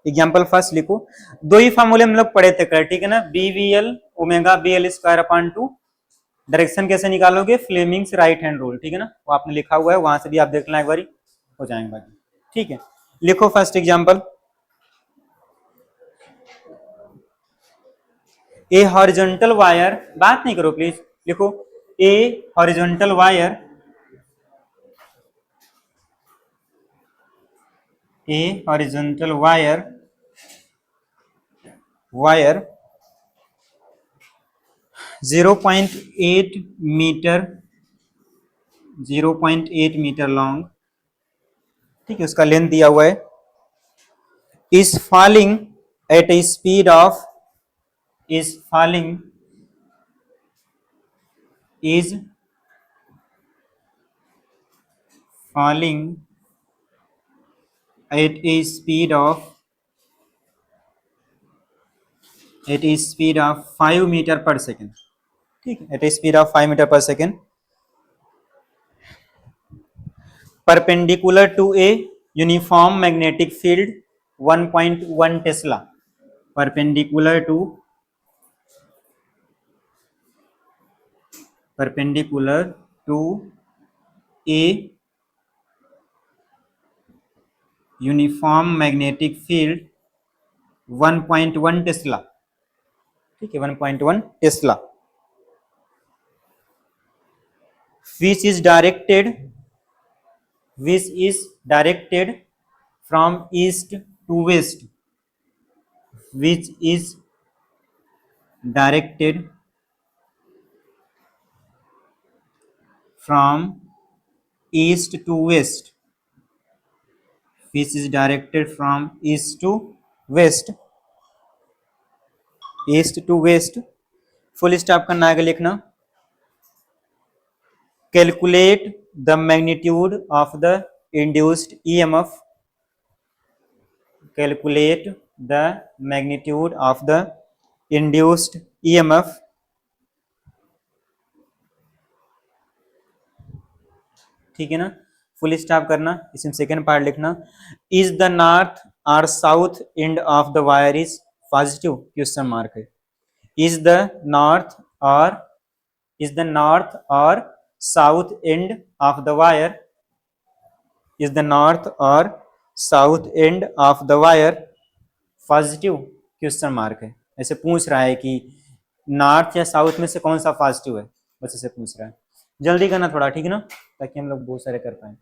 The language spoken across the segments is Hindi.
एग्जाम्पल फर्स्ट लिखो, दो ही फॉर्मूले हम लोग पढ़े थे कल, ठीक है ना, B V L omega B L square upon 2, direction कैसे निकालोगे, फ्लेमिंग्स राइट हैंड रूल, ठीक है ना, वो आपने लिखा हुआ है, वहां से भी आप देख लेना एक बारी, हो जाएंगे बाकी, ठीक है। लिखो first example, a horizontal wire, बात नहीं करो प्लीज, लिखो a horizontal wire, a horizontal wire, wire 0.8 metre, 0.8 metre long, ठीक है, उसका लेंथ दिया हुआ है, is falling at a speed of, is falling, is falling at a speed of, at a speed of 5 metre per second, ठीक है, at a speed of 5 metre per second, perpendicular to a uniform magnetic field 1.1 tesla, perpendicular to, perpendicular to a uniform magnetic field 1.1 tesla, ठीक है, 1.1 tesla, which is directed, which is directed from east to west, which is directed from east to west, which is directed from east to west, east to west, full stop करना आगे लिखना, calculate the magnitude of the induced EMF, calculate the magnitude of the induced EMF, ठीक है ना, फुल स्टॉप करना, इसमें सेकेंड पार्ट लिखना, इज द नॉर्थ और south end of the wire is positive, question mark है, इज द नॉर्थ और, इज द नॉर्थ और south end of the wire, is the north और south end of the wire positive, question mark है, ऐसे पूछ रहा है कि नॉर्थ या साउथ में से कौन सा पॉजिटिव है, बस ऐसे पूछ रहा है, जल्दी करना थोड़ा, ठीक है ना, ताकि हम लोग बहुत सारे कर पाए,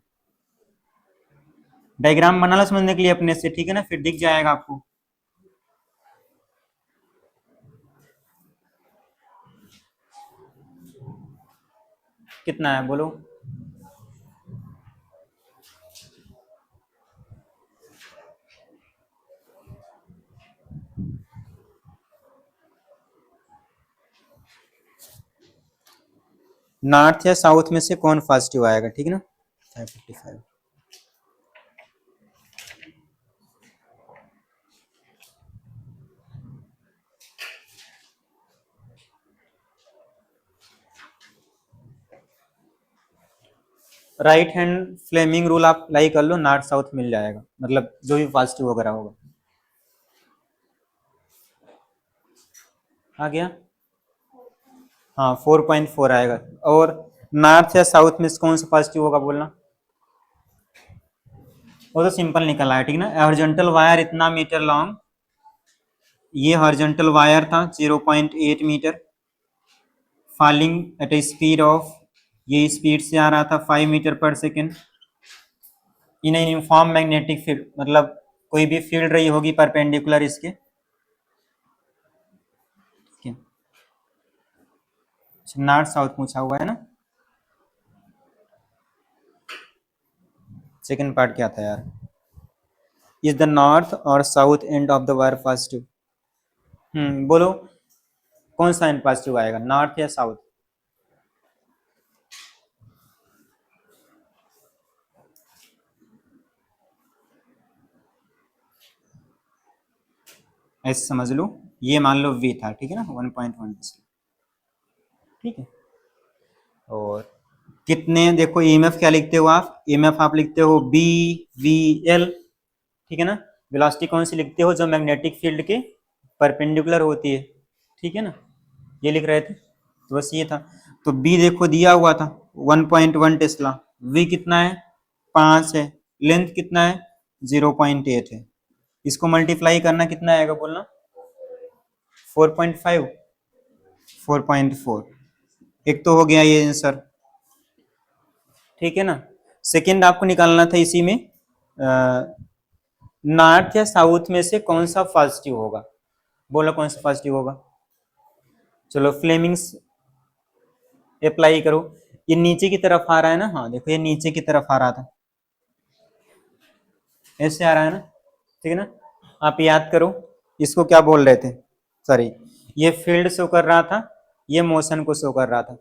डायग्राम बनाना समझने के लिए अपने से, ठीक है ना, फिर दिख जाएगा आपको, कितना है बोलो, नॉर्थ या साउथ में से कौन पॉजिटिव आएगा, ठीक है ना, 555, राइट हैंड फ्लेमिंग रूल आप अप्लाई कर लो, नॉर्थ साउथ मिल जाएगा, मतलब जो भी पॉजिटिव वगैरह होगा, आ गया, हाँ 4.4 आएगा, और नॉर्थ या साउथ में से कौन सा पॉजिटिव होगा बोलना, वो तो सिंपल निकल आया, ठीक है ना, हॉरिजॉन्टल वायर इतना मीटर लॉन्ग, ये हॉरिजॉन्टल वायर था 0.8 meter, falling at a speed of, ये स्पीड से आ रहा था 5 metre per second, in uniform magnetic field, मतलब कोई भी फील्ड रही होगी परपेंडिकुलर इसके, नॉर्थ साउथ पूछा हुआ है ना, सेकेंड पार्ट क्या था यार, इज द नॉर्थ और south end of the wire positive, बोलो कौन सा एंड पॉजिटिव आएगा, नॉर्थ या साउथ, ऐसे समझ लो, ये मान लो V था, ठीक है ना, 1.1, ठीक है, और कितने, देखो ईएमएफ क्या लिखते हो आप, ईएमएफ आप लिखते हो बी वी एल, ठीक है ना, वेलोसिटी कौन सी लिखते हो? जो मैग्नेटिक फील्ड के परपेंडिकुलर होती है, ठीक है ना, ये लिख रहे थे, तो बस ये था। तो बी देखो दिया हुआ था 1.1 टेस्ला, वी कितना है 5 है, लेंथ कितना है 0.8 है, इसको मल्टीप्लाई करना कितना आएगा बोलना? 4.5, 4.4, एक तो हो गया ये आंसर, ठीक है ना। सेकंड आपको निकालना था इसी में, नॉर्थ या साउथ में से कौन सा पॉजिटिव होगा, बोलो कौन सा पॉजिटिव होगा। चलो फ्लेमिंग्स अप्लाई करो। ये नीचे की तरफ आ रहा है ना, हाँ देखो ये नीचे की तरफ आ रहा था, ऐसे आ रहा है ना, ठीक है ना। आप याद करो इसको क्या बोल रहे थे, सॉरी, ये फील्ड शो कर रहा था, ये मोशन को शो कर रहा था,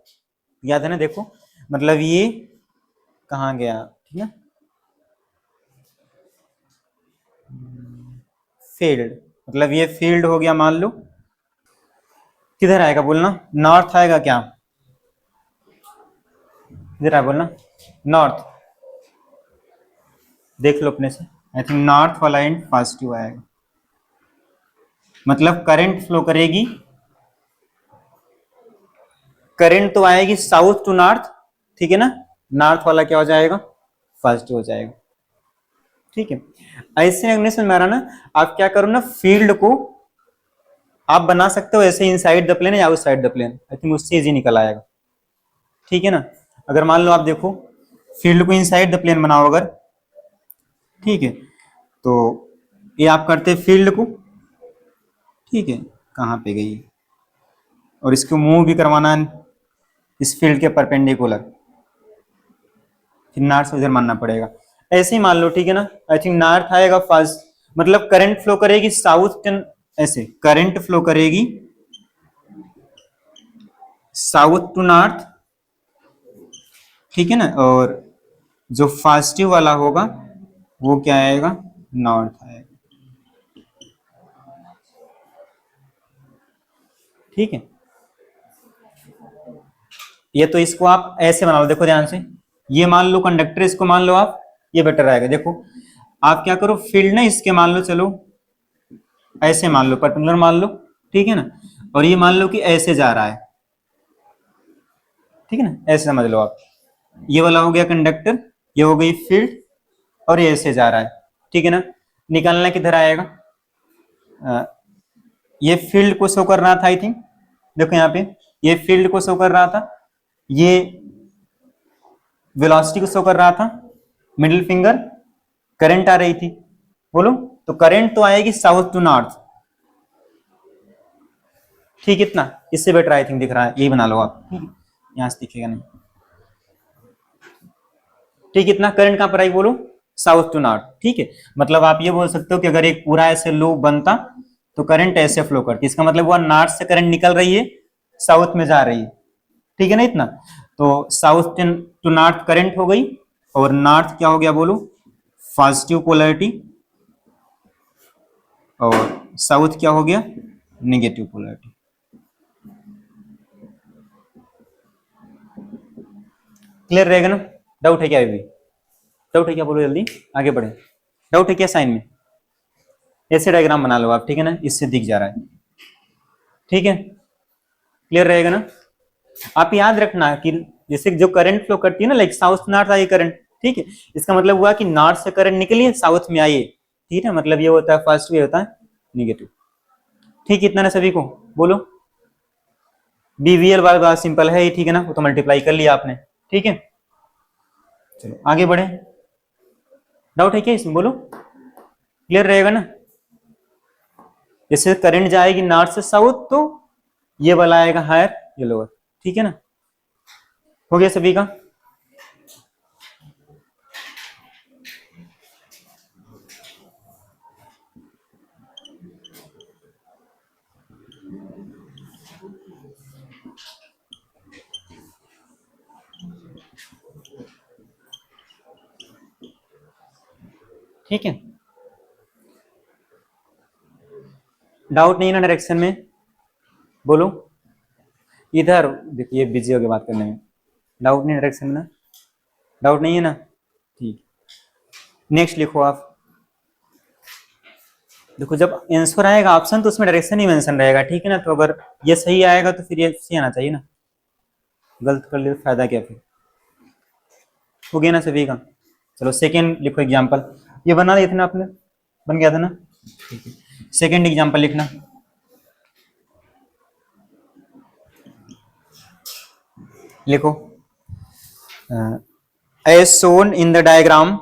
याद है ना। देखो मतलब ये कहाँ गया, ठीक है, फील्ड, मतलब ये फील्ड हो गया मान लो, किधर आएगा बोलना? नॉर्थ आएगा क्या? इधर आया बोलना नॉर्थ, देख लो अपने से, आई थिंक नॉर्थ वाला एंड पॉजिटिव आएगा, मतलब करंट फ्लो करेगी, करंट तो आएगी साउथ टू नॉर्थ, ठीक है ना, नॉर्थ वाला क्या हो जाएगा? पॉजिटिव हो जाएगा, ठीक है। ऐसे अगले में आ रहा ना, आप क्या करो ना, फील्ड को आप बना सकते हो ऐसे इनसाइड द प्लेन या outside the plane, I think उससे इजी निकल आएगा, ठीक है ना। अगर मान लो आप देखो फील्ड को इनसाइड द प्लेन बनाओ अगर, ठीक है, तो ये आप करते फील्ड को, ठीक है, कहाँ पे गई, और इसको मूव भी करवाना है इस फील्ड के परपेंडिकुलर, फिर नॉर्थ से उधर मानना पड़ेगा, ऐसे ही मान लो, ठीक है ना। आई थिंक नॉर्थ आएगा फर्स्ट, मतलब करंट फ्लो करेगी साउथ, ऐसे करंट फ्लो करेगी साउथ टू नॉर्थ, ठीक है ना, और जो पॉजिटिव वाला होगा वो क्या आएगा? नॉर्थ आएगा, ठीक है। ये तो इसको आप ऐसे बना लो, देखो ध्यान से, ये मान लो कंडक्टर, इसको मान लो आप, ये बेटर आएगा। देखो आप क्या करो, फील्ड ना इसके मान लो, चलो ऐसे मान लो, पर्टिकुलर मान लो, ठीक है ना, और ये मान लो कि ऐसे जा रहा है, ठीक है ना, ऐसे समझ लो आप, ये वाला हो गया कंडक्टर, ये हो गई फील्ड, और ये ऐसे जा रहा है, ठीक है ना। निकालना किधर आएगा? ये फील्ड को शो कर रहा था आई थिंक, देखो यहाँ पे ये फील्ड को शो कर रहा था, ये वेलोसिटी को शो कर रहा था, मिडिल फिंगर करंट आ रही थी, बोलो तो करंट तो आएगी साउथ टू नॉर्थ, ठीक, इतना इससे बेटर आई थिंक दिख रहा है, यही बना लो आप, यहां से दिखेगा नहीं, ठीक, इतना करंट कहां पर आई बोलो? साउथ टू नॉर्थ, ठीक है। मतलब आप ये बोल सकते हो कि अगर एक पूरा ऐसे लूप बनता तो करंट ऐसे फ्लो करती, इसका मतलब वो नॉर्थ से करंट निकल रही है, साउथ में जा रही है, ठीक है ना, इतना। तो साउथ टू नॉर्थ करंट हो गई, और नॉर्थ क्या हो गया बोलो? पॉजिटिव पोलैरिटी, और साउथ क्या हो गया? Negative polarity. क्लियर रहेगा ना? डाउट है क्या अभी? डाउट है क्या बोलो जल्दी, आगे बढ़े। डाउट है क्या साइन में? ऐसे डायग्राम बना लो आप, ठीक है ना, इससे दिख जा रहा है, ठीक है, क्लियर रहेगा ना। आप याद रखना कि जैसे जो करंट फ्लो करती है ना, like south north I current, ठीक है, इसका मतलब हुआ कि नॉर्थ से करंट निकली है, साउथ में आई है, ठीक है, मतलब ये होता है फर्स्ट, ये होता है निगेटिव, ठीक, इतना ना सभी को बोलो। बीवीएल वाला बात सिंपल है, ठीक है ना, वो तो मल्टीप्लाई कर लिया आपने, ठीक है। चलो आगे बढ़े, डाउट है क्या इसमें बोलो, क्लियर रहेगा ना। जैसे करंट जाएगी नॉर्थ से साउथ तो ये वाला आएगा हायर, ये लोअर, ठीक है ना, हो गया सभी का। ठीक है, डाउट नहीं ना डायरेक्शन में बोलो, इधर देखिए बिजी हो गए बात करने में, डाउट नहीं डायरेक्शन में ना, डाउट नहीं है ना, ठीक, नेक्स्ट लिखो आप। देखो जब आंसर आएगा ऑप्शन तो उसमें डायरेक्शन ही मेंशन रहेगा, ठीक है ना। तो अगर ये सही आएगा तो फिर ये सही आना चाहिए ना, गलत कर लिया तो फायदा क्या फिर। हो गया ना सभी का। चलो सेकेंड लिखो एग्जाम्पल, ये बना दिया था ना आपने, बन गया था ना, ठीक है। सेकेंड एग्जाम्पल लिखना, लिखो as shown in the diagram,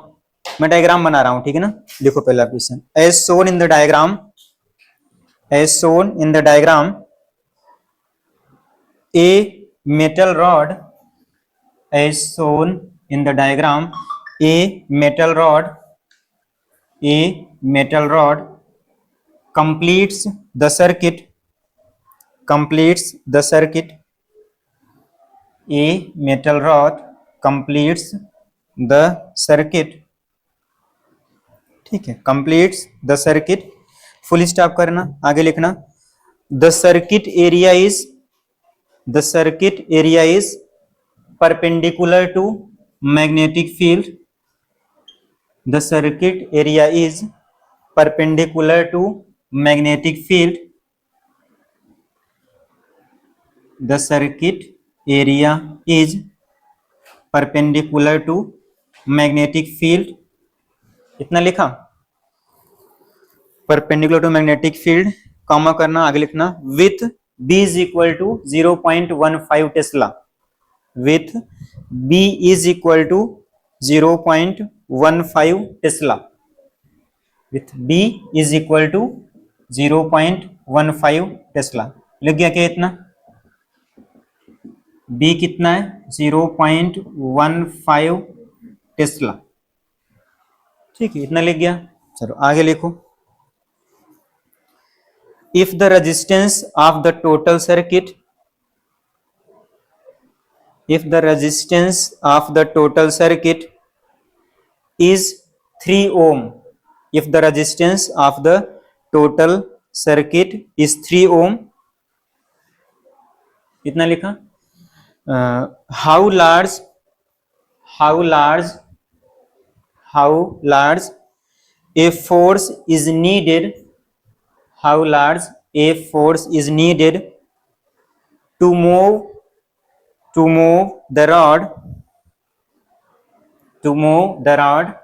मैं डायग्राम बना रहा हूं, ठीक है ना। लिखो पहला question, as shown in the diagram, as shown in the diagram a metal rod, as shown in the diagram, a metal rod, a metal rod completes the circuit, completes the circuit, a metal rod completes the circuit, ठीक है, completes the circuit, full stop करना, आगे लिखना, the circuit area is, the circuit area is perpendicular to magnetic field, the circuit area is perpendicular to magnetic field, the circuit area is perpendicular to magnetic field, इतना लिखा, perpendicular to magnetic field, comma करना, आगे लिखना, with b is equal to 0.15 Tesla, with b is equal to 0.15 Tesla, with b is equal to 0.15 Tesla. लिख गया क्या इतना, b कितना है 0.15 टेस्ला, ठीक है, इतना लिख गया। चलो आगे लिखो, if the resistance of the total circuit, if the resistance of the total circuit is 3 ohm, if the resistance of the total circuit is 3 ohm, इतना लिखा, how large, how large, how large a force is needed, how large a force is needed to move, to move the rod, to move the rod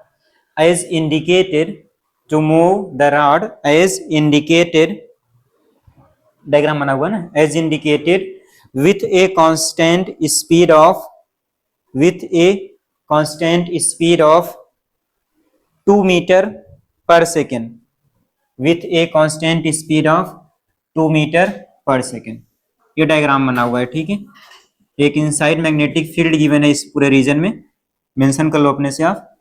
as indicated, to move the rod as indicated, diagram बना हुआ ना, as indicated with a constant speed of, with a constant speed of 2 meter per second, with a constant speed of 2 meter per second, ये डायग्राम बना हुआ है, ठीक है। एक इनसाइड मैग्नेटिक फील्ड गिवन है इस पूरे रीजन में, मेंशन कर लो अपने से आप,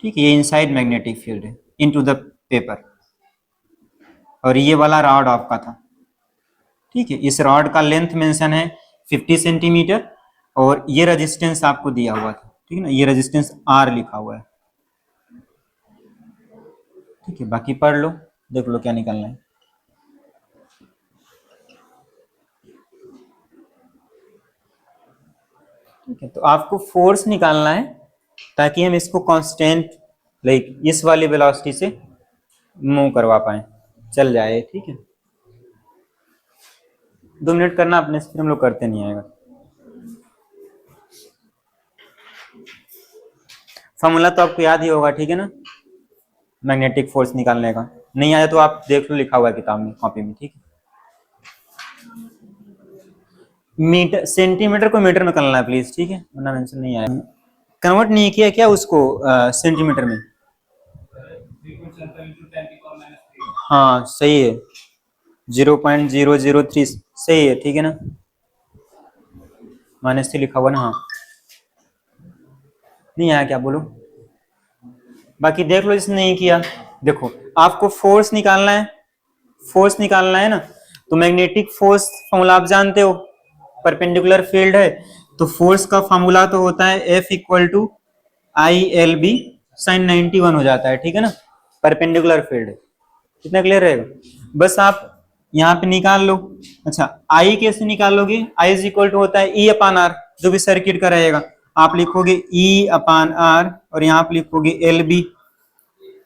ठीक है, ये इनसाइड मैग्नेटिक फील्ड है इनटू द पेपर, और ये वाला रॉड आपका था, ठीक है। इस रॉड का लेंथ मेंशन है 50 सेंटीमीटर, और ये रेजिस्टेंस आपको दिया हुआ था, ठीक है ना, ये रेजिस्टेंस R लिखा हुआ है, ठीक है। बाकी पढ़ लो, देख लो क्या निकलना है, ठीक है। तो आपको फोर्स निकालना है ताकि हम इसको कांस्टेंट लाइक इस वाली वेलोसिटी से मूव करवा पाए, चल जाए, ठीक है। 2 मिनट करना अपने से, फिर हम लोग करते नहीं आएगा। फॉर्मूला तो आपको याद ही होगा, ठीक है ना, मैग्नेटिक फोर्स निकालने का, नहीं आया तो आप देख लो, लिखा हुआ है किताब में, कॉपी में, ठीक है। मीटर, सेंटीमीटर को मीटर में करना है प्लीज, ठीक है, वरना मेंशन नहीं आया। कन्वर्ट नहीं किया क्या उसको सेंटीमीटर में, हाँ सही है, 0.003 सही है, ठीक है ना, -3 लिखा हुआ ना, हाँ नहीं आया क्या, बोलो। बाकी देख लो जिसने नहीं किया, देखो आपको फोर्स निकालना है, फोर्स निकालना है ना, तो मैग्नेटिक फोर्स फॉर्मूला आप जानते हो, परपेंडिकुलर फील्ड है तो फोर्स का फॉर्मूला तो होता है F = ILB sin 91 हो जाता है, ठीक है ना, परपेंडिकुलर फील्ड है, कितना क्लियर रहेगा। बस आप यहाँ पे निकाल लो। अच्छा I कैसे निकालोगे, I = होता है E/R, जो भी सर्किट का रहेगा, आप लिखोगे ई अपान आर और यहाँ आप लिखोगे एल बी,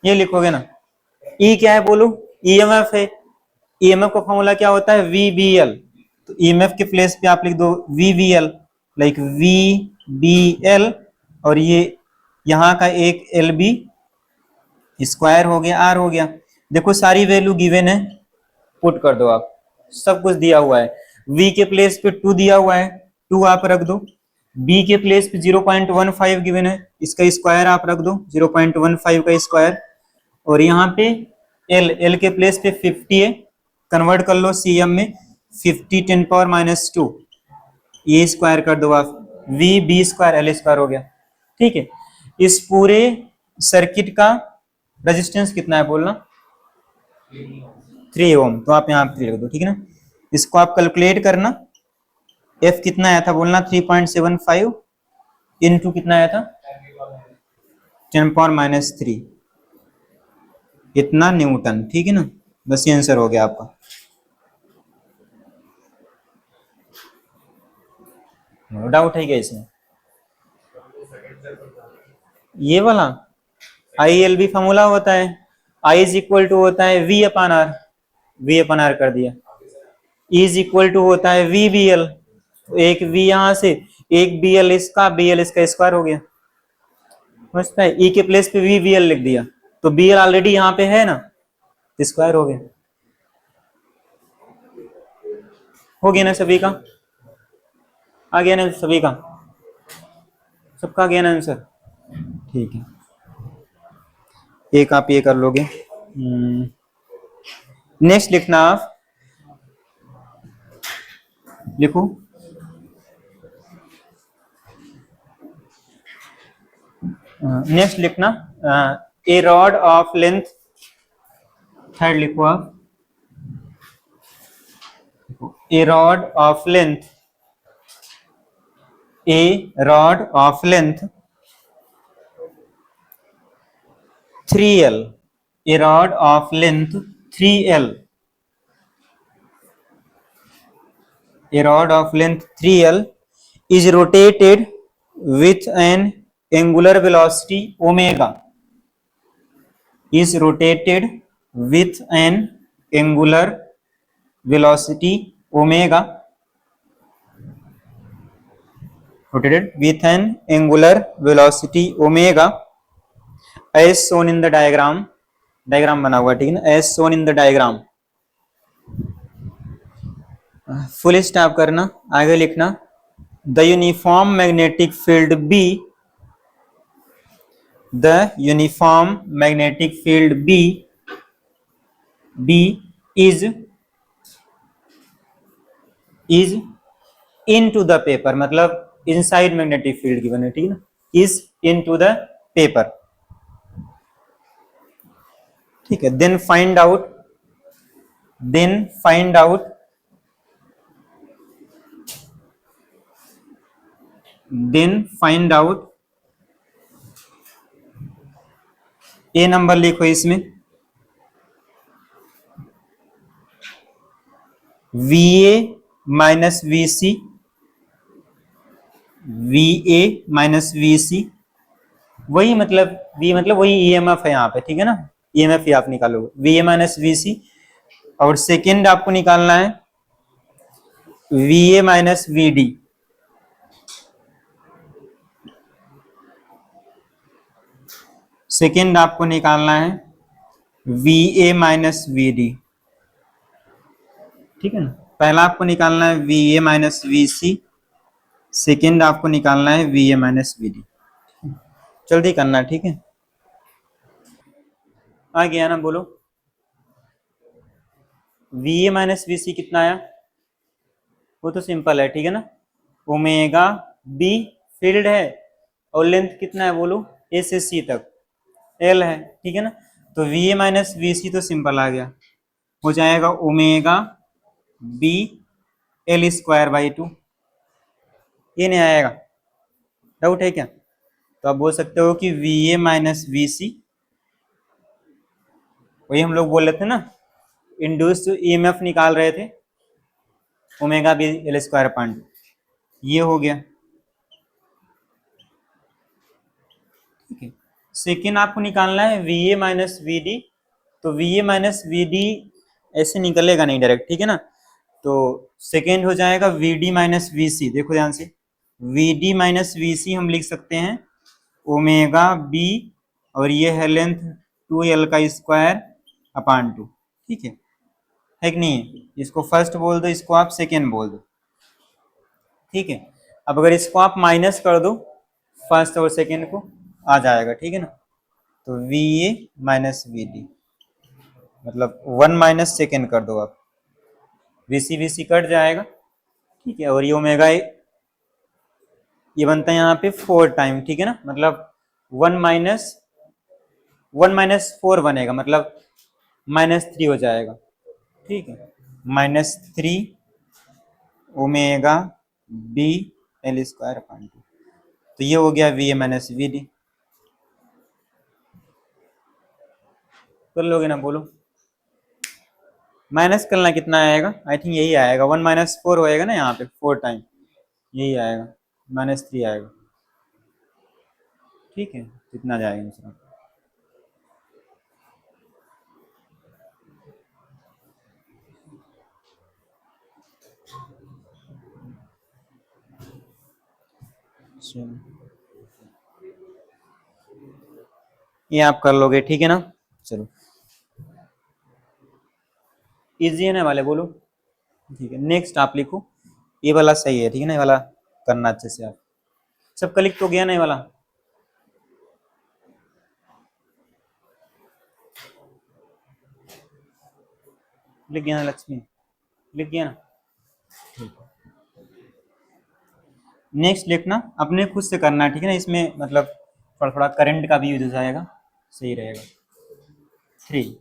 ये लिखोगे ना। ई क्या है बोलो, ईएमएफ है। ईएमएफ का फॉर्मूला क्या होता है, वी बी एल। तो ईएमएफ के प्लेस पे आप लिख दो V B L, like V B L, और ये यहाँ का एक एल बी स्क्वायर हो गया, आर हो गया। देखो सारी वैल्यू गिवन है, पुट कर दो आप, सब कुछ दिया हुआ है। v के प्लेस पे 2 दिया हुआ है, 2 आप रख दो। b के प्लेस पे 0.15 गिवन है, इसका स्क्वायर आप रख दो, 0.15 का स्क्वायर। और यहाँ पे l के प्लेस पे 50 है, कन्वर्ट कर लो सीएम में, 50 10 पावर -2, ये स्क्वायर कर दो आप, v b square L square हो गया। ठीक है, इस पूरे सर्किट का रेजिस्टेंस कितना है बोलना, 3 ओम। तो आप यहाँ 3 रख दो, ठीक है ना। इसको आप कैलकुलेट करना, एफ कितना आया था बोलना, 3.75 इनटू कितना आया था, 10 पावर -3, इतना न्यूटन। ठीक है ना, बस ये आंसर हो गया आपका। नो डाउट है क्या इसमें, ये वाला आई एल बी फॉर्मूला होता है, आई इज इक्वल टू होता है V upon R, V upon R कर दिया। इज इक्वल टू होता है वी बी एल, तो एक वी यहां से, एक बी एल इसका, बी एल इसका स्क्वायर हो गया, समझता है। ई के प्लेस पे वी बी एल लिख दिया, तो बी एल ऑलरेडी यहाँ पे है ना, स्क्वायर हो गया। हो गया ना सभी का, आ गया ना सभी का, सबका गया ना आंसर, ठीक है। एक आप ये कर लोगे। नेक्स्ट लिखना, आप लिखो नेक्स्ट लिखना, a rod of length, third लिखो आप, a rod of length, a rod of length 3L, a rod of length 3L, a rod of length 3L is rotated with an angular velocity omega, is rotated with an angular velocity omega, rotated with an angular velocity omega as shown in the diagram, diagram बना हुआ, ठीक है ना, as shown in the diagram। Full stop करना, आगे लिखना, the uniform magnetic field B, the uniform magnetic field B is into the paper, मतलब इनसाइड मैग्नेटिक फील्ड की बने, ठीक है ना, is into the paper, ठीक है। Then find out, then find out, then find out, A number लिखो इसमें, V A minus V C, V A minus V C, वही मतलब वी मतलब वही ईएमएफ है यहाँ पे, ठीक है ना, ईएमएफ ही आप निकालोगे, V A minus V C. और सेकेंड आपको निकालना है V A minus V D, second आपको निकालना है V A minus V D, ठीक है ना। पहला आपको निकालना है V A minus V C, second आपको निकालना है V A minus V D, जल्दी करना, ठीक है। आ गया ना, बोलो V A minus V C कितना आया, वो तो सिंपल है, ठीक है ना, ओमेगा बी फील्ड है और लेंथ कितना है बोलो, ए से सी तक एल है, ठीक है ना। तो V A minus V C तो सिंपल आ गया, हो जाएगा omega B L square by 2, ये नहीं आएगा, डाउट है क्या। तो आप बोल सकते हो कि we A minus V C, वही हम लोग बोल रहे थे ना, इंड्यूस्ड ईएमएफ निकाल रहे थे, omega B L square point, ये हो गया। ठीक है। सेकेंड आपको निकालना है V A minus V D, तो V A minus V D ऐसे निकलेगा नहीं डायरेक्ट, ठीक है ना। तो सेकेंड हो जाएगा वी डी माइनस वी सी, देखो ध्यान से, वी डी माइनस वी सी हम लिख सकते हैं ओमेगा बी, और ये है लेंथ 2l का स्क्वायर अपान 2, ठीक है कि नहीं है। इसको फर्स्ट बोल दो, इसको आप सेकेंड बोल दो, ठीक है। अब अगर इसको आप माइनस कर दो फर्स्ट और सेकेंड को, आ जाएगा, ठीक है ना। तो V A minus V D मतलब 1 माइनस सेकेंड कर दो आप, वी सी कट जाएगा, ठीक है। और ये ओमेगा ये बनता है यहाँ पे 4 टाइम, ठीक है ना, मतलब 1 माइनस 4 बनेगा, मतलब -3 हो जाएगा, ठीक है। -3 omega B L square upon 2, तो ये हो गया V A minus V D. कर लोगे ना, बोलो। माइनस करना कितना आएगा, आई थिंक यही आएगा, 1 - 4 होएगा ना यहाँ पे 4 टाइम, यही आएगा, -3 आएगा, ठीक है। कितना जाएगा दूसरा, ये आप कर लोगे, ठीक है ना। चलो, इजी है ना वाले, बोलो, ठीक है। नेक्स्ट आप लिखो, ये वाला सही है, ठीक है ना, ये वाला करना अच्छे से आप, सबका लिख तो गया ना ये वाला। लिख गया ना लक्ष्मी, लिख गया ना, नेक्स्ट लिखना अपने खुद से करना है, ठीक है ना, इसमें मतलब थोड़ा थोड़ा करंट का भी यूज हो जाएगा, सही रहेगा। 3,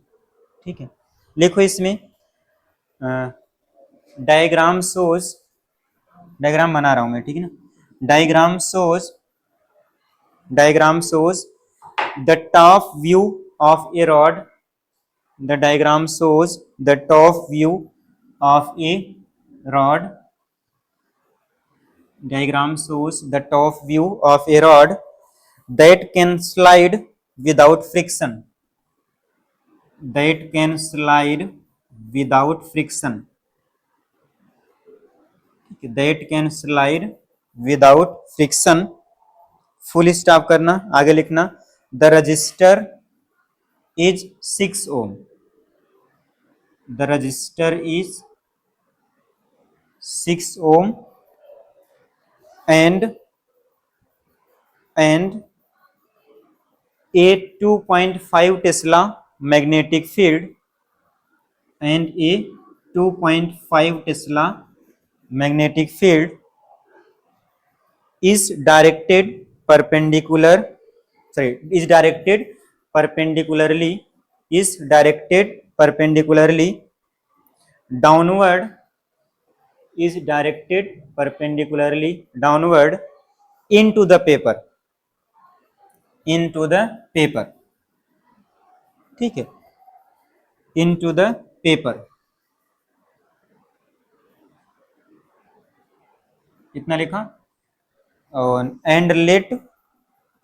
ठीक है। लिखो इसमें डायग्राम शोज, डायग्राम बना रहा हूं मैं, ठीक है ना। Diagram shows the top view of A rod, the diagram shows the top view of A rod, diagram shows the top view of a rod that can slide without friction, that can slide without friction, that can slide without friction, full stop करना, आगे लिखना the register is 6 ohm, the register is 6 ohm and a 2.5 Tesla magnetic field, and a 2.5 Tesla magnetic field is directed perpendicular, is directed perpendicularly, is directed perpendicularly downward, is directed perpendicularly downward into the paper, into the paper, ठीक है, into the paper, इतना लिखा। और and let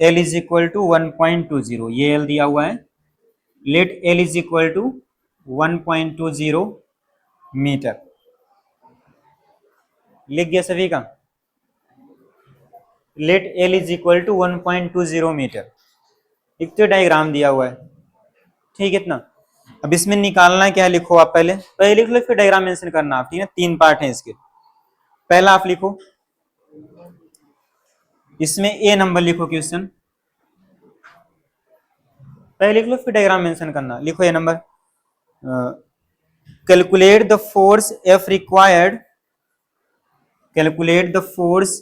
L is equal to 1.20, ये एल दिया हुआ है, let L is equal to 1.20 meter, लिख गया सभी का, let L is equal to 1.20 meter, एक तो डायग्राम दिया हुआ है, ठीक है। इतना अब इसमें निकालना क्या है, लिखो आप, पहले पहले लिख लो फिर डायग्राम मेंशन करना आप, ठीक है। 3 पार्ट है इसके, पहला आप लिखो, इसमें ए नंबर लिखो क्वेश्चन, पहले लिख लो फिर डायग्राम मेंशन करना, लिखो A number, calculate the force F required, calculate the force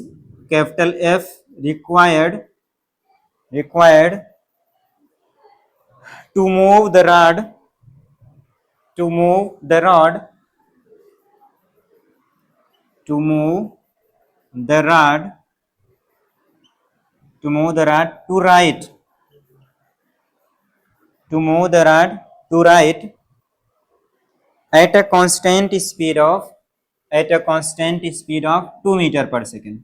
capital F required to move the rod, to move the rod, to move the rod, to move the rod to right, to move the rod to right at a constant speed of, at a constant speed of 2 meter per second,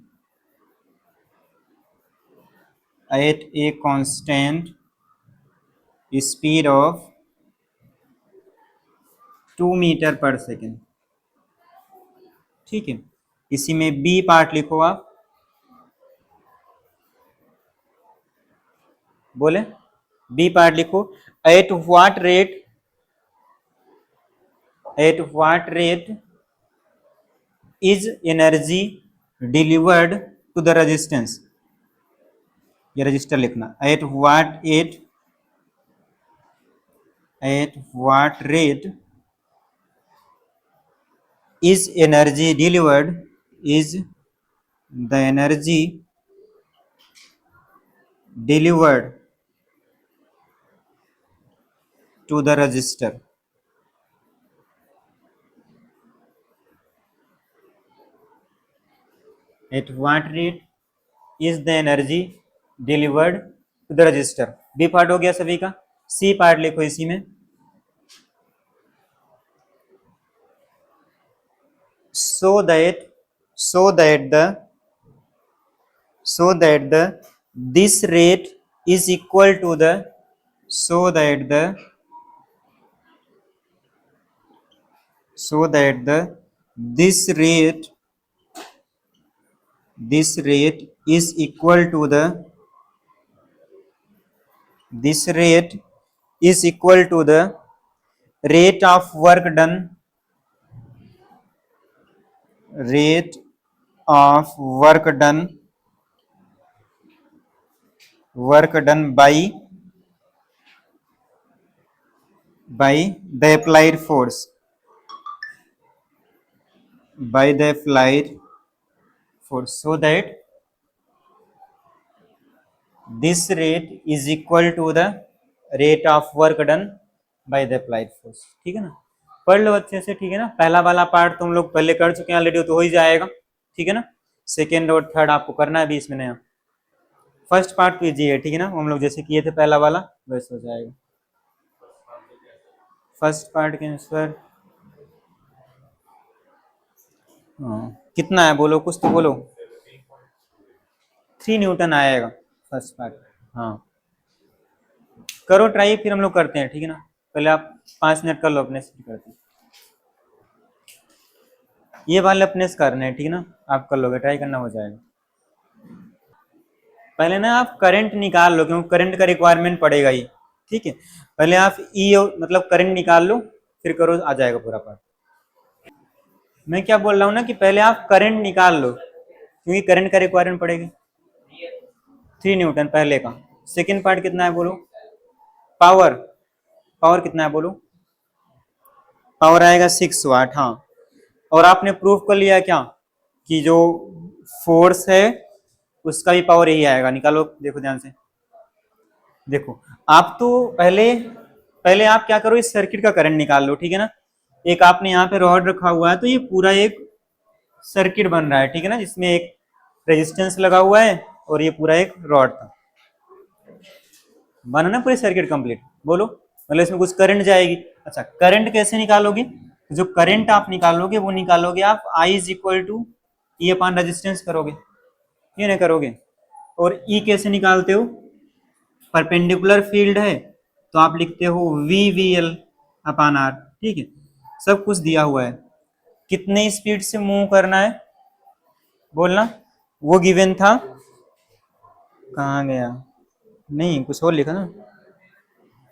at a constant speed of 2 meter per second. ठीक है, इसी में बी पार्ट लिखो आप, बोले बी पार्ट लिखो। At what rate, at what rate is energy delivered to the resistance, ये रजिस्टर लिखना। At what rate is energy delivered, is the energy delivered to the resistor। At what rate is the energy delivered to the resistor। B part हो गया सभी का। सी पार्ट लिखो इसी में, so that the this rate is equal to the, so that the this rate is equal to the, this rate is equal to the rate of work done, rate of work done by the applied force, by the applied force, so that this rate is equal to the rate of work done by the applied force। ठीक है ना, पढ़ लो अच्छे से। ठीक है ना, पहला वाला पार्ट तुम लोग पहले कर चुके हैं ऑलरेडी, तो हो ही जाएगा। ठीक है ना, सेकेंड और थर्ड आपको करना है बीच में नया। फर्स्ट पार्ट तो इजी है, ठीक है ना, हम लोग जैसे किए थे पहला वाला वैसे हो जाएगा। फर्स्ट पार्ट के आंसर कितना है बोलो, कुछ तो बोलो। 3 न्यूटन आएगा फर्स्ट पार्ट। हाँ करो ट्राई, फिर हम लोग करते हैं। ठीक है ना, पहले आप 5 मिनट कर लो अपने से, करते हैं ये वाले अपने से करने हैं। ठीक है ना, आप कर लोगे, ट्राई करना, हो जाएगा। पहले ना आप करंट निकाल लो, क्योंकि करंट का रिक्वायरमेंट पड़ेगा ही। ठीक है, पहले आप ई मतलब करंट निकाल लो, फिर करो, आ जाएगा पूरा पार्ट। मैं क्या बोल रहा हूँ ना कि पहले आप करंट निकाल लो, क्योंकि करंट का रिक्वायरमेंट पड़ेगा। 3 न्यूटन पहले का। सेकेंड पार्ट कितना है बोलो, पावर, पावर कितना है बोलो, पावर आएगा 6 वाट। हाँ, और आपने प्रूफ कर लिया क्या कि जो फोर्स है उसका भी पावर यही आएगा। निकालो, देखो ध्यान से, देखो आप तो पहले आप क्या करो, इस सर्किट का करंट निकाल लो। ठीक है ना, एक आपने यहाँ पे रॉड रखा हुआ है, तो ये पूरा एक सर्किट बन रहा है। ठीक है ना, जिसमें एक रेजिस्टेंस लगा हुआ है और ये पूरा एक रॉड था, बना ना पूरी सर्किट कंप्लीट। बोलो, मतलब इसमें कुछ करंट जाएगी। अच्छा, करंट कैसे निकालोगे, जो करंट आप निकालोगे वो निकालोगे आप I is equal to E upon resistance करोगे, ये नहीं करोगे। और ई कैसे निकालते हो, परपेंडिकुलर फील्ड है तो आप लिखते हो V V L upon R. ठीक है, सब कुछ दिया हुआ है, कितने स्पीड से मूव करना है बोलना, वो गिवन था। कहाँ गया, नहीं कुछ और लिखा ना,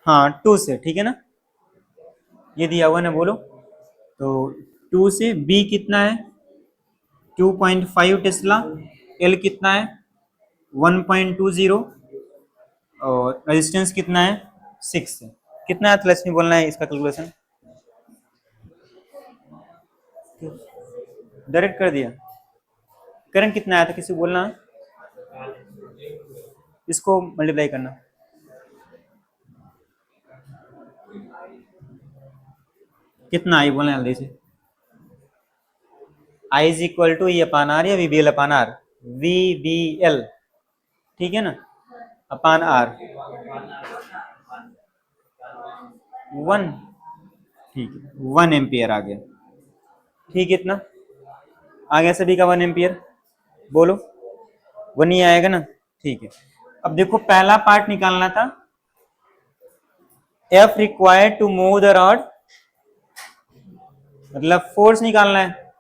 हाँ 2 से। ठीक है ना, ये दिया हुआ ना, बोलो। तो 2 से बी कितना है 2.5 टेस्ला, एल कितना है 1.20, और रेजिस्टेंस कितना है 6 है। कितना है लक्ष्मी बोलना है इसका कैलकुलेशन, डायरेक्ट कर दिया। करंट कितना आया था किसी बोलना, इसको मल्टीप्लाई करना। कितना आई बोलना जल्दी से, I is equal to E upon R या V B L upon R, V B L. ठीक है ना, अपान आर 1। ठीक है, 1 एम्पियर आ गया। ठीक है, इतना आ गया सभी का 1 एम्पियर, बोलो 1 ही आएगा ना। ठीक है, अब देखो पहला पार्ट निकालना था, F required to move the rod, मतलब फोर्स निकालना है,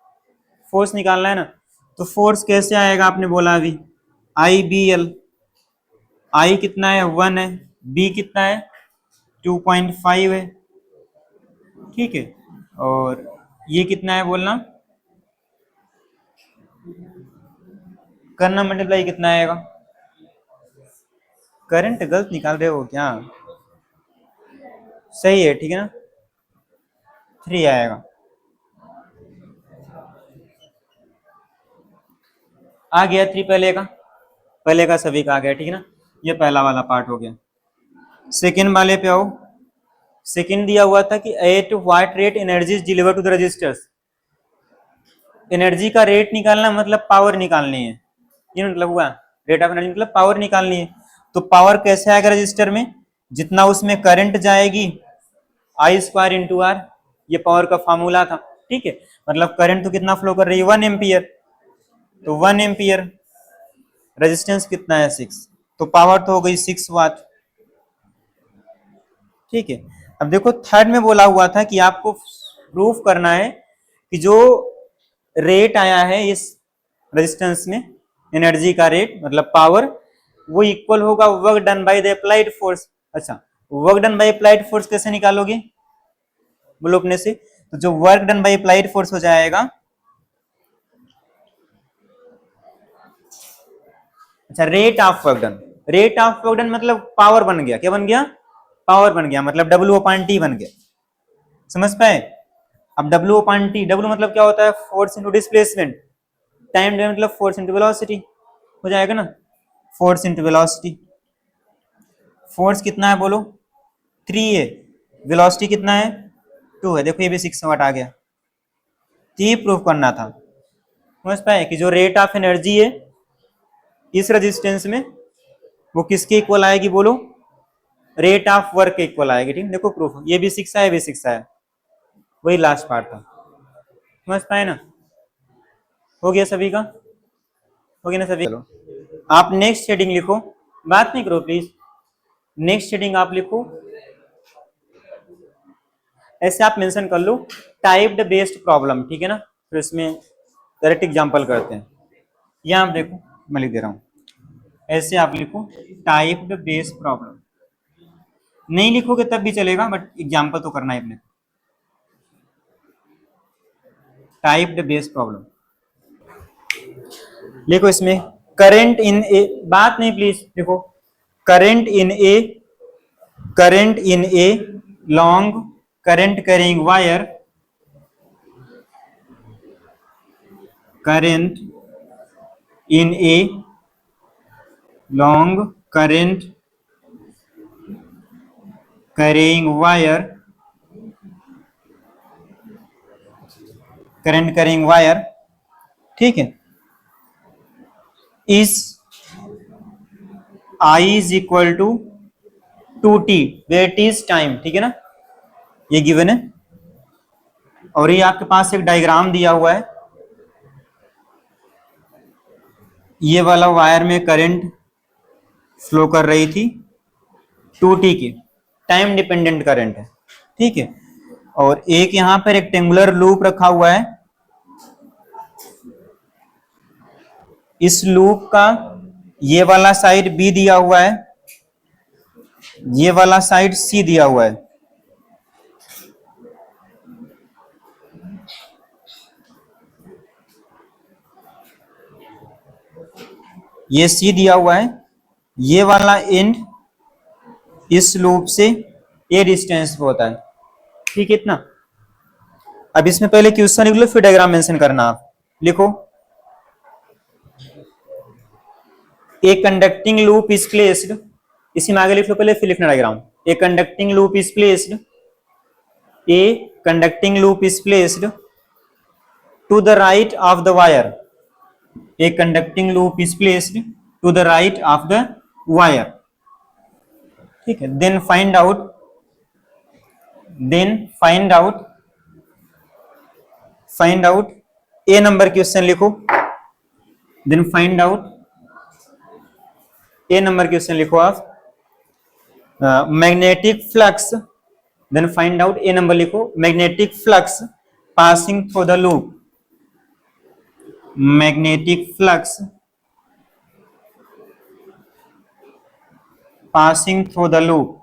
फोर्स निकालना है ना। तो फोर्स कैसे आएगा आपने बोला अभी, आई बी एल। आई कितना है 1 है, बी कितना है 2.5 है, ठीक है। और ये कितना है बोलना, करना मल्टीप्लाई कितना आएगा, करंट गलत निकाल रहे हो क्या, सही है ठीक है ना, 3 आएगा। आ गया 3 पहले का सभी का आ गया, ठीक है ना। ये पहला वाला पार्ट हो गया। सेकेंड वाले पे आओ। सेकेंड दिया हुआ था कि at what rate energy is deliver to the resistors. Energy का रेट निकालना मतलब पावर निकालनी है, ये मतलब हुआ, रेट ऑफ एनर्जी मतलब पावर निकालनी है। तो पावर कैसे आएगा रजिस्टर में, जितना उसमें करंट जाएगी आई स्क्वायर इंटू आर, ये पावर का फॉर्मूला था, ठीक है। मतलब करंट तो कितना फ्लो कर रही है 1 एम्पियर, तो 1 एम्पियर, रेजिस्टेंस कितना है 6, तो पावर तो हो गई 6 वाट, ठीक है। अब देखो थर्ड में बोला हुआ था कि आपको प्रूफ करना है कि जो रेट आया है इस रेजिस्टेंस में, एनर्जी का रेट मतलब पावर, वो इक्वल होगा work done by the applied force. अच्छा, work done by applied force कैसे निकालोगे, बोलो अपने से। तो जो work done by applied force हो जाएगा, अच्छा rate of work done, rate of work done मतलब पावर बन गया, क्या बन गया, पावर बन गया, मतलब डब्ल्यू अपॉन टी बन गया, समझ पाए। अब डब्ल्यू अपॉन टी, डब्ल्यू मतलब क्या होता है, फोर्स इंटू डिस्प्लेसमेंट, टाइम मतलब फोर्स इंटू वेलोसिटी हो जाएगा ना, फोर्स इंटू वेलोसिटी। फोर्स कितना है बोलो 3 है, वेलोसिटी कितना है 2 है, देखो ये भी 6 वाट आ गया। तो ये प्रूफ करना था, समझ पाए कि जो रेट ऑफ एनर्जी है इस रेजिस्टेंस में वो किसके इक्वल आएगी बोलो, रेट ऑफ वर्क के इक्वल आएगी, ठीक। देखो प्रूफ, ये भी 6 है, ये भी 6 है, वही लास्ट पार्ट था, समझ पाए ना। हो गया सभी का, हो गया ना सभी। चलो आप नेक्स्ट हेडिंग लिखो, बात नहीं करो प्लीज, नेक्स्ट हेडिंग आप लिखो, ऐसे आप मेंशन कर लो टाइप्ड बेस्ड प्रॉब्लम, ठीक है ना। फिर इसमें डायरेक्ट एग्जांपल करते हैं, यहाँ आप देखो मैं लिख दे रहा हूँ, ऐसे आप लिखो टाइप्ड बेस्ड प्रॉब्लम, नहीं लिखोगे तब भी चलेगा बट एग्जांपल तो करना है अपने, टाइप्ड बेस्ड प्रॉब्लम लिखो। इसमें करंट इन ए, बात नहीं प्लीज देखो, current in a, current in a long current carrying wire, current in a long current carrying wire, current carrying wire, ठीक है, is I is equal to 2t, where T is time, ठीक है ना, ये गिवन है। और ये आपके पास एक डायग्राम दिया हुआ है, ये वाला वायर में करंट फ्लो कर रही थी 2t की, टाइम डिपेंडेंट करंट है, ठीक है। और एक यहां पर रेक्टेंगुलर लूप रखा हुआ है, इस लूप का ये वाला साइड B दिया हुआ है, ये वाला साइड C दिया हुआ है, ये C दिया हुआ है, ये वाला एंड इस लूप से ये डिस्टेंस पे होता है, ठीक है इतना। अब इसमें पहले क्वेश्चन लिख लो फिर डायग्राम मेंशन करना, आप लिखो a conducting loop is placed, इसी में आगे लिख लो पहले फिर लिखना diagram. A conducting loop is placed, a conducting loop is placed to the right of the wire, a conducting loop is placed to the right of the wire, ठीक है। Then find out, then find out, find out A number question लिखो, then find out A number question लिखो आप, magnetic flux, then find out, A number लिखो, magnetic flux passing through the loop, magnetic flux passing through the loop.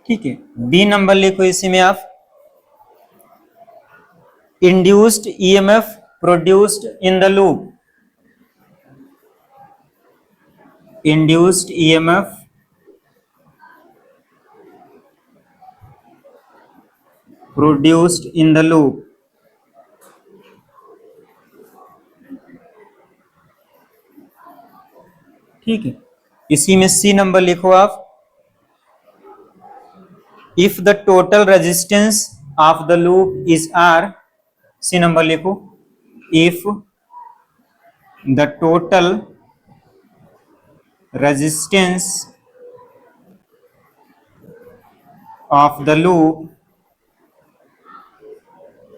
ठीक है, बी नंबर लिखो इसी में आप, induced EMF produced in the loop, induced EMF produced in the loop. ठीक है, इसी में सी नंबर लिखो आप, if the total resistance of the loop is R, C number लिखो, if the total resistance of the loop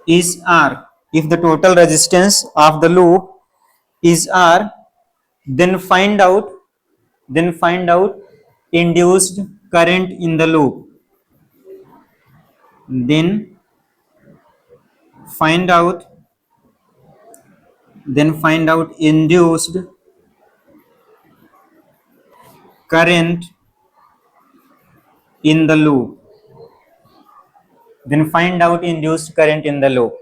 is R, if the total resistance of the loop is R, then find out induced current in the loop, then find out induced current in the loop, then find out induced current in the loop।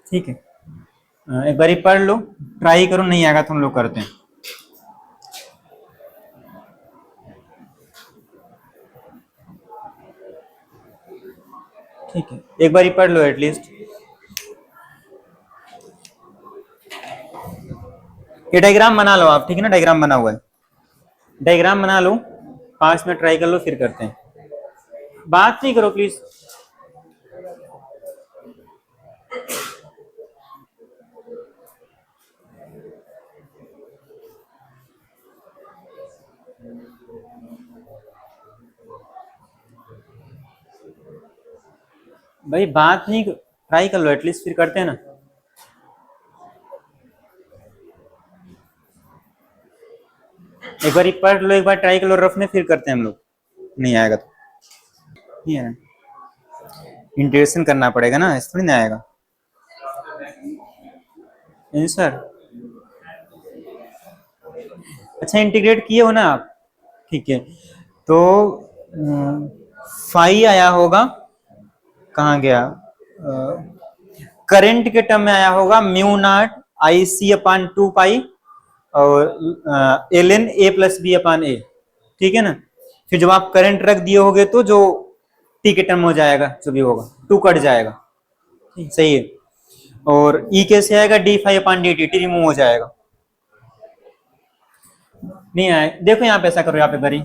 ठीक है, एक बारी पढ़ लो, ट्राई करो, नहीं आएगा तो हम लोग करते हैं। ठीक है, एक बारी पढ़ लो एटलीस्ट। ये डायग्राम बना लो आप, ठीक है ना, डायग्राम बना हुआ है, डायग्राम बना लो, 5 मिनट ट्राई कर लो, फिर करते हैं। बात नहीं करो प्लीज। भाई बात नहीं, ट्राई कर लो एटलीस्ट, फिर करते हैं ना। एक बार पढ़ लो, एक बार ट्राई कर लो रफ में, फिर करते हैं हम लोग। नहीं आएगा तो नहीं है, इंटीग्रेशन करना पड़ेगा ना, इस थोड़ी नहीं आएगा आंसर। अच्छा इंटीग्रेट किए हो ना आप, ठीक है, तो फाई आया होगा, कहाँ गया, करंट के टर्म में आया होगा म्यू नॉट आई सी अपान 2 पाई और L N A plus B upon A, ठीक है ना। फिर जब आप करंट रख दिए होगे तो जो टी के टर्म हो जाएगा, जो भी होगा 2 कट जाएगा, सही है। और ई कैसे आएगा, डी फाई अपान डी टी, टी रिमूव हो जाएगा। नहीं आए, देखो यहाँ पे ऐसा करो, यहाँ पे भरी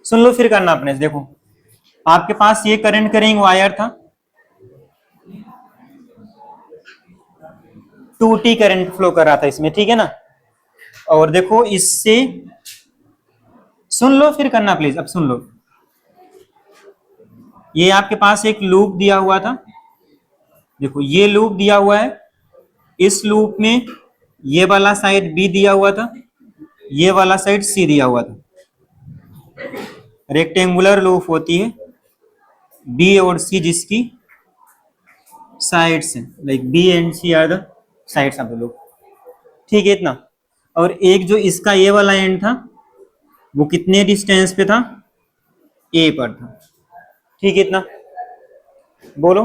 सुन लो, फिर करना अपने से। देखो आपके पास ये करंट करेंगे वायर था, 2T करंट फ्लो कर रहा था इसमें, ठीक है ना। और देखो इससे, सुन लो फिर करना प्लीज, अब सुन लो। ये आपके पास एक लूप दिया हुआ था, देखो ये लूप दिया हुआ है, इस लूप में ये वाला साइड B दिया हुआ था, ये वाला साइड C दिया हुआ था। रेक्टेंगुलर लूप होती है, B और C जिसकी साइड्स हैं, like B and C are the sides of the loop, ठीक है इतना। और एक जो इसका ये वाला एंड था, वो कितने डिस्टेंस पे था, A पर था, ठीक है इतना। बोलो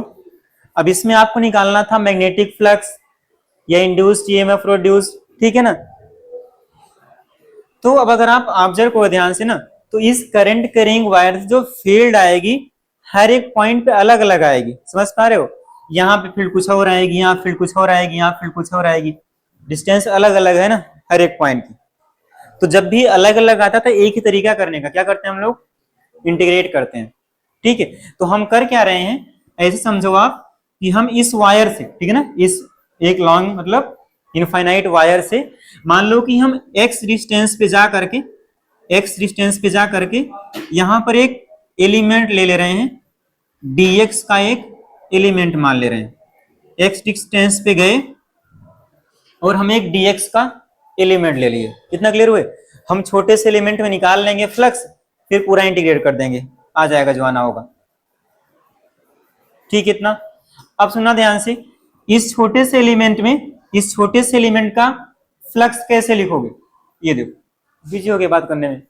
अब इसमें आपको निकालना था मैग्नेटिक फ्लक्स या इंड्यूस्ड ईएमएफ प्रोड्यूस्ड, ठीक है ना। तो अब अगर आप ऑब्जर्व करो ध्यान से ना, तो इस करंट कैरिंग वायर से जो फील्ड आएगी हर एक पॉइंट पे अलग अलग आएगी, समझ पा रहे हो। यहाँ पे फील्ड कुछ और आएगी, यहाँ फील्ड कुछ और आएगी, यहाँ फील्ड कुछ और आएगी, डिस्टेंस अलग अलग है ना हर एक पॉइंट की। तो जब भी अलग अलग आता था, एक ही तरीका करने का, क्या करते हैं हम लोग, इंटीग्रेट करते हैं, ठीक है। तो हम कर क्या रहे हैं, ऐसे समझो आप कि हम इस वायर से, ठीक है ना, इस एक लॉन्ग मतलब इनफाइनाइट वायर से, मान लो कि हम x डिस्टेंस पे जा करके यहां पर एक एलिमेंट ले रहे हैं, dx का एक एलिमेंट मान ले रहे हैं, x डिस्टेंस पे गए और हम एक dx का एलिमेंट ले लिए। कितना क्लियर हुए? हम छोटे से एलिमेंट में निकाल लेंगे फ्लक्स, फिर पूरा इंटीग्रेट कर देंगे, आ जाएगा जो आना होगा। ठीक, इतना। अब सुनना ध्यान से, इस छोटे से एलिमेंट का फ्लक्स कैसे लिखोगे? ये देखो, बिजी हो गए बात करने में।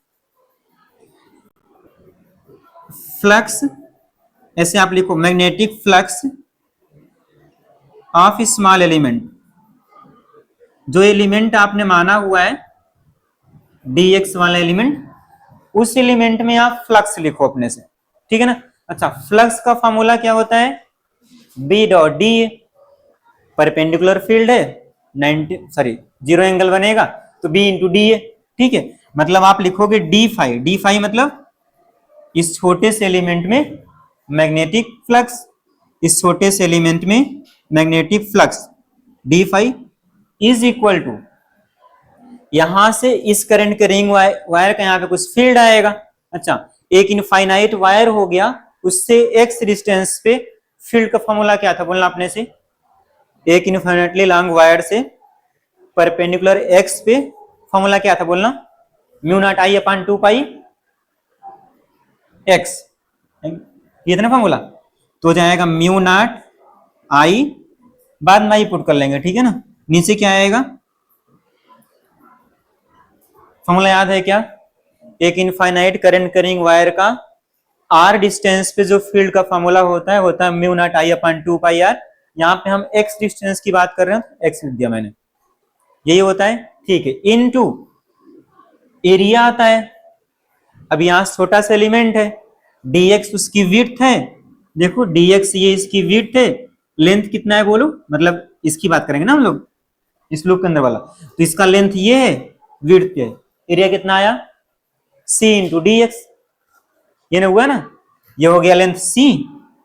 फ्लक्स ऐसे आप लिखो, magnetic flux of small element. जो एलिमेंट आपने माना हुआ है dx वाला एलिमेंट, उस एलिमेंट में आप फ्लक्स लिखो अपने से। ठीक है ना? अच्छा, फ्लक्स का फॉर्मूला क्या होता है? B dot D. Perpendicular field है, 0 एंगल बनेगा तो बी इंटू डी है। ठीक है, मतलब आप लिखोगे डी फाई मतलब इस छोटे से एलिमेंट में मैग्नेटिक फ्लक्स, इस छोटे से एलिमेंट में magnetic flux D phi is equal to, यहां से इस करंट के रिंग वायर का यहाँ पे कुछ फील्ड आएगा। अच्छा, एक इनफाइनाइट वायर हो गया, उससे एक्स डिस्टेंस पे फील्ड का फॉर्मूला क्या था बोलना आपने से? एक इनफाइनाइटली लॉन्ग वायर से परपेंडिकुलर एक्स पे फॉर्मूला क्या था बोलना? Mu naught I upon 2 pi x. ये था ना फॉर्मूला, तो जाएगा म्यू नॉट आई, बाद में आई पुट कर लेंगे। ठीक है ना? नीचे क्या आएगा? फॉर्मूला याद है क्या? एक इनफाइनाइट करंट करिंग वायर का आर डिस्टेंस पे जो फील्ड का फॉर्मूला होता है mu naught I upon 2 pi R. यहाँ पे हम एक्स डिस्टेंस की बात कर रहे हैं, एक्स लिख दिया मैंने, यही होता है। ठीक है, इनटू एरिया आता है। अब यहाँ छोटा सा एलिमेंट है, dx उसकी विड्थ है। देखो dx ये इसकी विड्थ है, लेंथ कितना है बोलो? मतलब इसकी बात करेंगे ना हम लोग, इस लूप के अंदर वाला, तो इसका लेंथ ये है, विड्थ है। एरिया कितना आया? c into D x. ये ना हुआ ना, ये हो गया लेंथ c